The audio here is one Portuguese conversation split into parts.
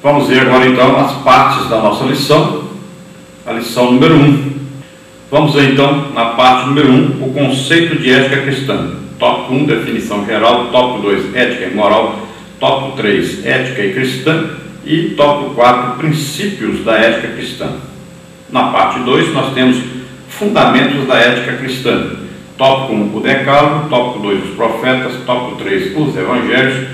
Vamos ver agora então as partes da nossa lição, a lição número 1. Vamos ver então na parte número 1 o conceito de ética cristã. Tópico 1, definição geral. Tópico 2, ética e moral. Tópico 3, ética e cristã. E tópico 4, princípios da ética cristã. Na parte 2 nós temos fundamentos da ética cristã. Tópico 1, o decálogo. Tópico 2, os profetas. Tópico 3, os evangelhos.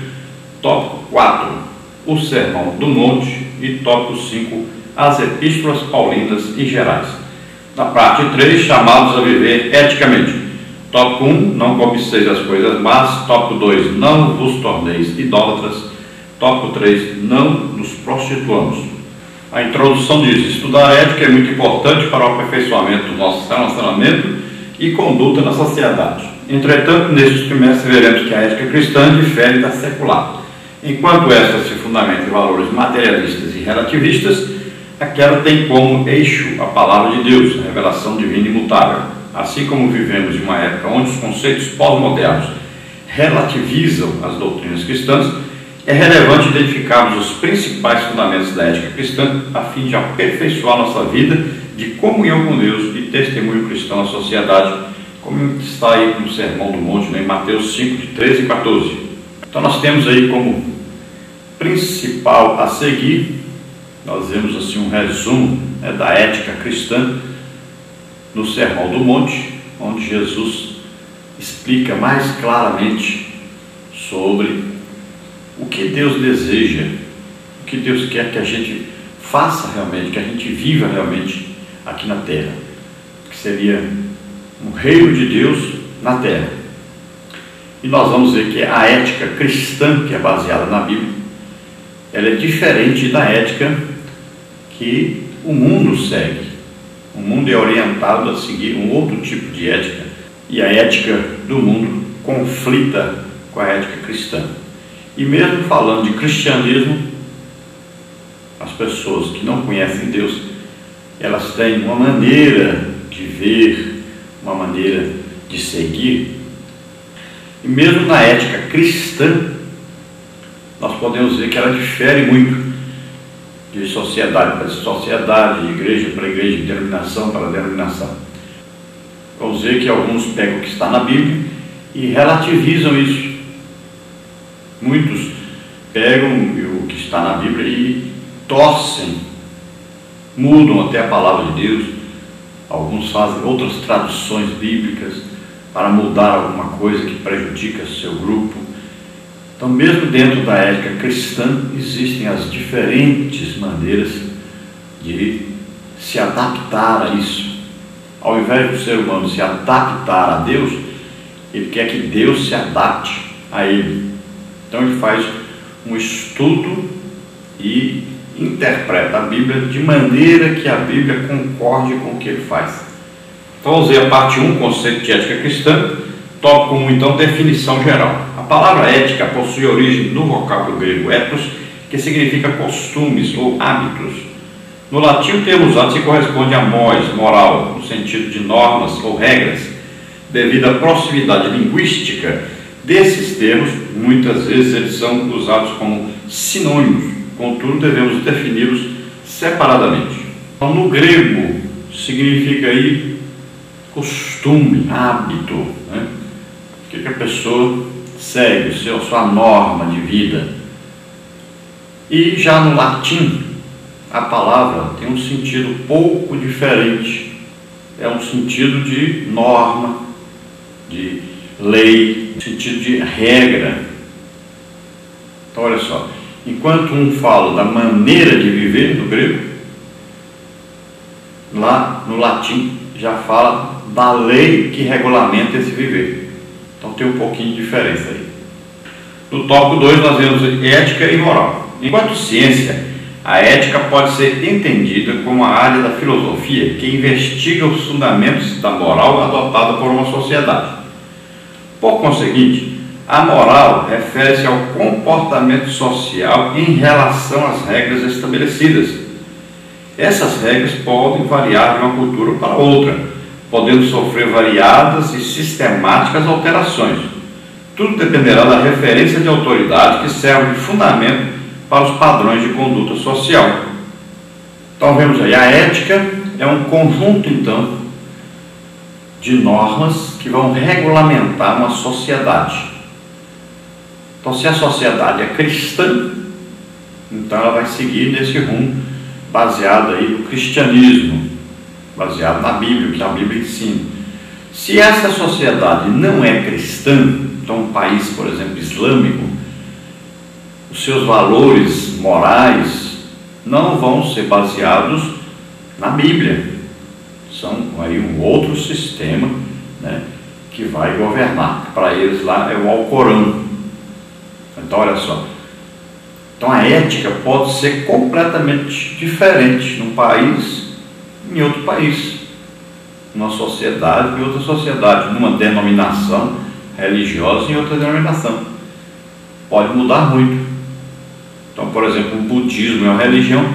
Tópico 4, o sermão do monte. E tópico 5, as epístolas paulinas e gerais. Na parte 3, chamados a viver eticamente. Tópico 1, não cobiceis as coisas más. Tópico 2, não vos torneis idólatras. Tópico 3, não nos prostituamos. A introdução diz: estudar ética é muito importante para o aperfeiçoamento do nosso relacionamento e conduta na sociedade. Entretanto, nestes trimestres veremos que a ética cristã difere da secular. Enquanto esta se fundamenta em valores materialistas e relativistas, aquela tem como eixo a palavra de Deus, a revelação divina e imutável. Assim como vivemos em uma época onde os conceitos pós-modernos relativizam as doutrinas cristãs, é relevante identificarmos os principais fundamentos da ética cristã a fim de aperfeiçoar nossa vida de comunhão com Deus e testemunho cristão à sociedade, como está aí no Sermão do Monte, em Mateus 5, de 13 e 14. Então nós temos aí como principal a seguir, nós vemos assim um resumo da ética cristã no Sermão do Monte, onde Jesus explica mais claramente sobre o que Deus deseja, o que Deus quer que a gente faça realmente, que a gente viva realmente aqui na terra, que seria um reino de Deus na terra. E nós vamos ver que a ética cristã, que é baseada na Bíblia, ela é diferente da ética que o mundo segue. O mundo é orientado a seguir um outro tipo de ética, e a ética do mundo conflita com a ética cristã. E mesmo falando de cristianismo, as pessoas que não conhecem Deus, elas têm uma maneira de ver, uma maneira de seguir. E mesmo na ética cristã, nós podemos ver que ela difere muito de sociedade para sociedade, de igreja para igreja, de denominação para denominação. Vamos ver que alguns pegam o que está na Bíblia e relativizam isso. Muitos pegam o que está na Bíblia e torcem, mudam até a palavra de Deus. Alguns fazem outras traduções bíblicas para mudar alguma coisa que prejudica seu grupo. Então, mesmo dentro da ética cristã, existem as diferentes maneiras de se adaptar a isso. Ao invés do ser humano se adaptar a Deus, ele quer que Deus se adapte a ele. Então ele faz um estudo e interpreta a Bíblia de maneira que a Bíblia concorde com o que ele faz. Então vamos ver a parte 1, conceito de ética cristã. Tópico 1, então, definição geral. A palavra ética possui origem no vocábulo grego ethos, que significa costumes ou hábitos. No latim, o termo usado se corresponde a mores, moral, no sentido de normas ou regras. Devido à proximidade linguística desses termos, muitas vezes eles são usados como sinônimos, contudo devemos defini-los separadamente. Então, no grego significa aí costume, hábito, né? O que a pessoa segue, a sua norma de vida. E já no latim, a palavra tem um sentido pouco diferente. É um sentido de norma, de lei, sentido de regra. Então olha só, enquanto um fala da maneira de viver no grego, lá no latim já fala da lei que regulamenta esse viver. Então tem um pouquinho de diferença aí. No tópico 2 nós vemos ética e moral. Enquanto ciência, a ética pode ser entendida como a área da filosofia que investiga os fundamentos da moral adotada por uma sociedade. Por conseguinte, a moral refere-se ao comportamento social em relação às regras estabelecidas. Essas regras podem variar de uma cultura para outra, podendo sofrer variadas e sistemáticas alterações. Tudo dependerá da referência de autoridade que serve de fundamento para os padrões de conduta social. Então vemos aí, a ética é um conjunto então de normas que vão regulamentar uma sociedade. Então, se a sociedade é cristã, então ela vai seguir nesse rumo baseado aí no cristianismo, baseado na Bíblia, que a Bíblia ensina. Se essa sociedade não é cristã, então um país, por exemplo, islâmico, os seus valores morais não vão ser baseados na Bíblia. São aí um outro sistema, né, que vai governar. Para eles lá é o Alcorão. Então olha só. Então a ética pode ser completamente diferente num país e em outro país, numa sociedade e outra sociedade, numa denominação religiosa e em outra denominação. Pode mudar muito. Então, por exemplo, o budismo é uma religião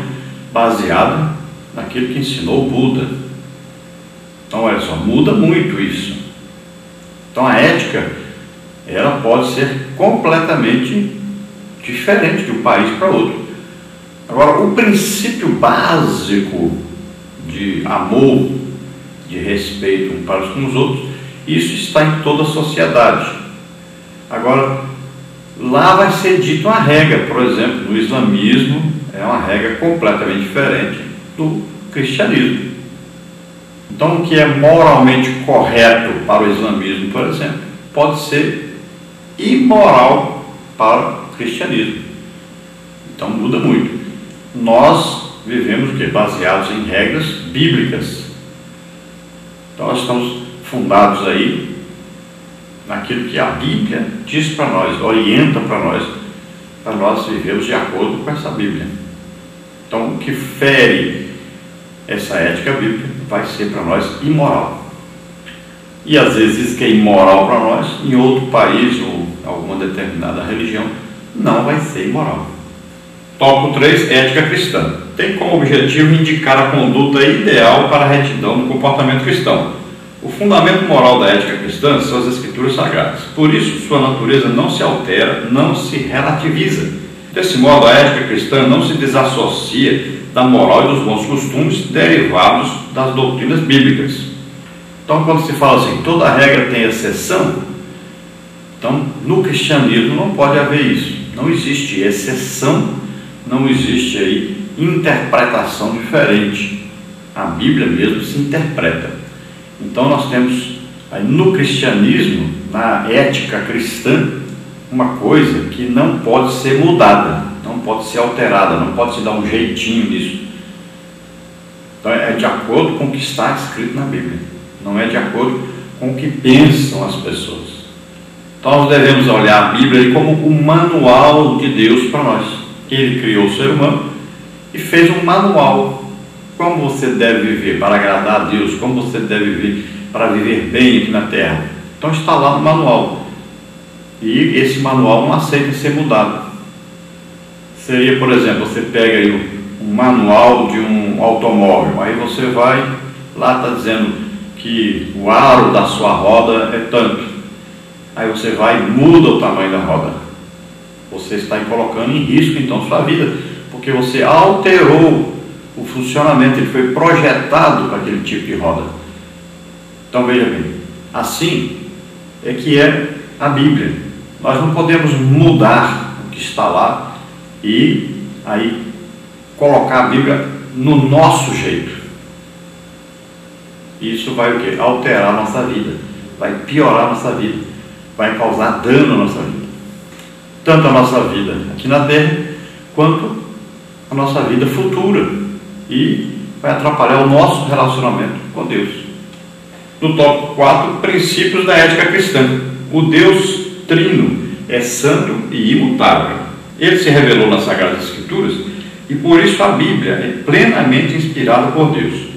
baseada naquilo que ensinou o Buda. Então, olha só, muda muito isso. Então, a ética, ela pode ser completamente diferente de um país para outro. Agora, o princípio básico de amor, de respeito uns para com os outros, isso está em toda a sociedade. Agora, lá vai ser dito uma regra, por exemplo, no islamismo é uma regra completamente diferente do cristianismo. Então, o que é moralmente correto para o islamismo, por exemplo, pode ser imoral para o cristianismo. Então, muda muito. Nós vivemos baseados em regras bíblicas. Então, nós estamos fundados aí naquilo que a Bíblia diz para nós, orienta para nós vivermos de acordo com essa Bíblia. Então, o que fere essa ética bíblica vai ser para nós imoral. E às vezes que é imoral para nós, em outro país ou alguma determinada religião, não vai ser imoral. Tópico 3, ética cristã. Tem como objetivo indicar a conduta ideal para a retidão no comportamento cristão. O fundamento moral da ética cristã são as Escrituras Sagradas. Por isso, sua natureza não se altera, não se relativiza. Desse modo, a ética cristã não se desassocia da moral e dos bons costumes derivados das doutrinas bíblicas. Então, quando se fala assim, toda regra tem exceção, então, no cristianismo não pode haver isso. Não existe exceção, não existe aí interpretação diferente. A Bíblia mesmo se interpreta. Então, nós temos aí no cristianismo, na ética cristã, uma coisa que não pode ser mudada, não pode ser alterada, não pode se dar um jeitinho nisso. Então é de acordo com o que está escrito na Bíblia, não é de acordo com o que pensam as pessoas. Então nós devemos olhar a Bíblia como o manual de Deus para nós. Ele criou o ser humano e fez um manual. Como você deve viver para agradar a Deus, como você deve viver para viver bem aqui na terra. Então está lá no manual. E esse manual não aceita ser mudado. Seria, por exemplo, você pega aí um manual de um automóvel, aí você vai, lá está dizendo que o aro da sua roda é tanto. Aí você vai e muda o tamanho da roda. Você está colocando em risco então sua vida, porque você alterou o funcionamento, ele foi projetado para aquele tipo de roda. Então veja bem, assim é que é a Bíblia. Nós não podemos mudar o que está lá e aí colocar a Bíblia no nosso jeito. Isso vai o quê? Alterar a nossa vida, vai piorar a nossa vida, vai causar dano à nossa vida. Tanto a nossa vida aqui na terra, quanto a nossa vida futura. E vai atrapalhar o nosso relacionamento com Deus. No tópico 4, princípios da ética cristã. O Deus Trino é santo e imutável. Ele se revelou nas Sagradas Escrituras e por isso a Bíblia é plenamente inspirada por Deus.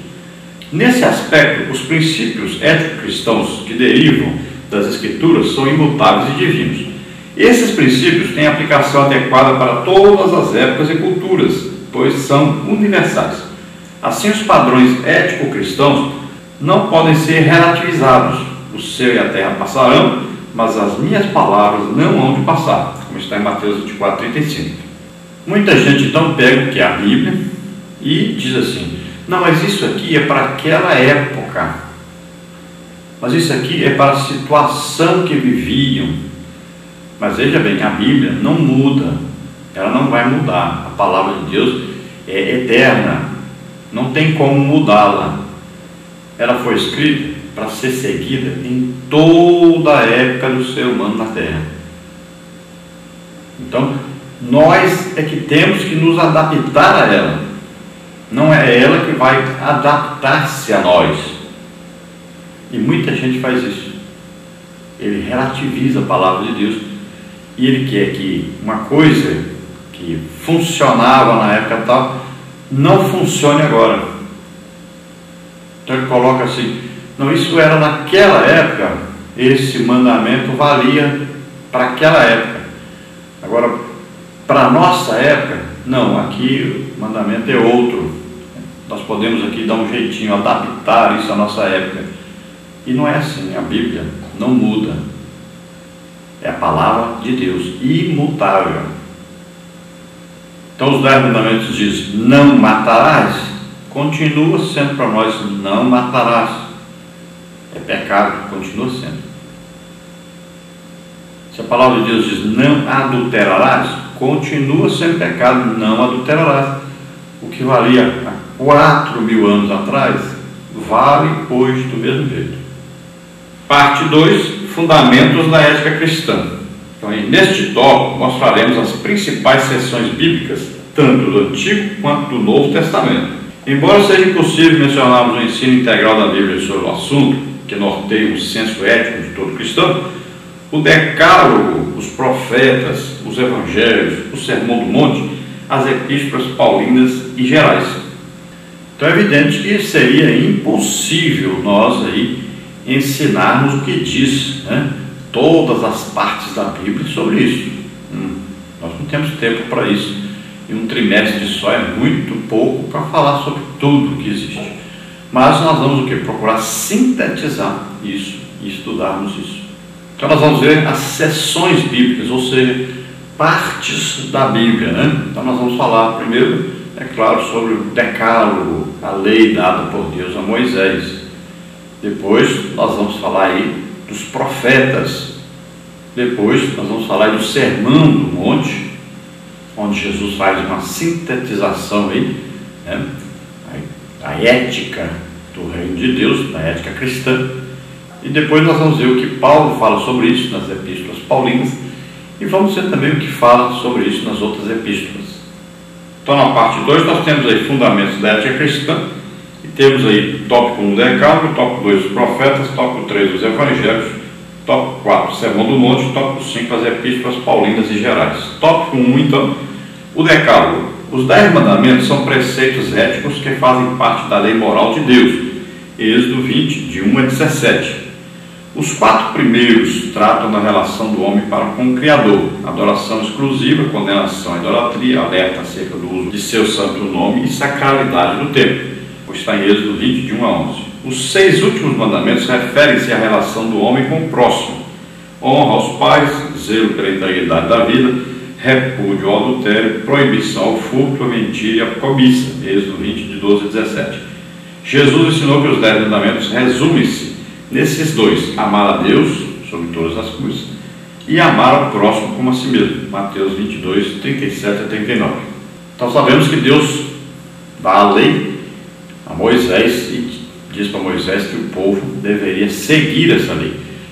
Nesse aspecto, os princípios ético-cristãos que derivam das Escrituras são imutáveis e divinos. Esses princípios têm aplicação adequada para todas as épocas e culturas, pois são universais. Assim, os padrões ético-cristãos não podem ser relativizados. O céu e a terra passarão, mas as minhas palavras não hão de passar, como está em Mateus 24:35. Muita gente então pega o que é a Bíblia e diz assim: não, mas isso aqui é para aquela época, mas isso aqui é para a situação que viviam. Mas veja bem, a Bíblia não muda, ela não vai mudar. A palavra de Deus é eterna, não tem como mudá-la. Ela foi escrita para ser seguida em toda a época do ser humano na Terra. Então, nós é que temos que nos adaptar a ela, não é ela que vai adaptar-se a nós. E muita gente faz isso. Ele relativiza a palavra de Deus e ele quer que uma coisa que funcionava na época tal não funcione agora. Então ele coloca assim: não, isso era naquela época, esse mandamento valia para aquela época. Agora, para a nossa época, não, aqui o mandamento é outro. Nós podemos aqui dar um jeitinho, adaptar isso à nossa época. E não é assim, a Bíblia não muda. É a palavra de Deus, imutável. Então os 10 mandamentos dizem: não matarás, continua sendo para nós não matarás. É pecado, continua sendo. Se a palavra de Deus diz não adulterarás, continua sendo pecado, não adulterarás. O que valia há 4.000 anos atrás, vale hoje do mesmo jeito. Parte 2, fundamentos da ética cristã. Então, neste tópico, mostraremos as principais seções bíblicas, tanto do Antigo quanto do Novo Testamento. Embora seja impossível mencionarmos o ensino integral da Bíblia sobre o assunto, que norteia o senso ético de todo cristão, o Decálogo, os profetas, os evangelhos, o Sermão do Monte, as epístolas paulinas e gerais. Então é evidente que seria impossível nós aí ensinarmos o que diz, todas as partes da Bíblia sobre isso. Nós não temos tempo para isso, e um trimestre só é muito pouco para falar sobre tudo que existe. Mas nós vamos o quê? Procurar sintetizar isso e estudarmos isso. Então nós vamos ver as seções bíblicas, ou seja, partes da Bíblia, Então nós vamos falar primeiro, é claro, sobre o Decálogo, a lei dada por Deus a Moisés. Depois nós vamos falar aí dos profetas. Depois nós vamos falar aí do Sermão do Monte, onde Jesus faz uma sintetização aí, a ética do reino de Deus, da ética cristã. E depois nós vamos ver o que Paulo fala sobre isso nas epístolas paulinas, e vamos ver também o que fala sobre isso nas outras epístolas. Então na parte 2 nós temos aí fundamentos da ética cristã, e temos aí tópico 1 Decálogo, tópico 2 os profetas, tópico 3 os evangelhos, tópico 4 Sermão do Monte, tópico 5 as epístolas paulinas e gerais. Tópico 1 então, o Decálogo. Os 10 mandamentos são preceitos éticos que fazem parte da lei moral de Deus. Êxodo 20, de 1 a 17. Os 4 primeiros tratam da relação do homem para com o Criador: adoração exclusiva, condenação à idolatria, alerta acerca do uso de seu santo nome e sacralidade do templo, pois está em Êxodo 20, de 1 a 11. Os 6 últimos mandamentos referem-se à relação do homem com o próximo: honra aos pais, zelo pela integridade da vida, repúdio ao adultério, proibição ao furto, à mentira e à cobiça. Êxodo 20, de 12 a 17. Jesus ensinou que os 10 mandamentos resumem-se nesses dois: amar a Deus sobre todas as coisas e amar ao próximo como a si mesmo. Mateus 22, 37 a 39. Então sabemos que Deus dá a lei a Moisés e diz para Moisés que o povo deveria seguir essa lei.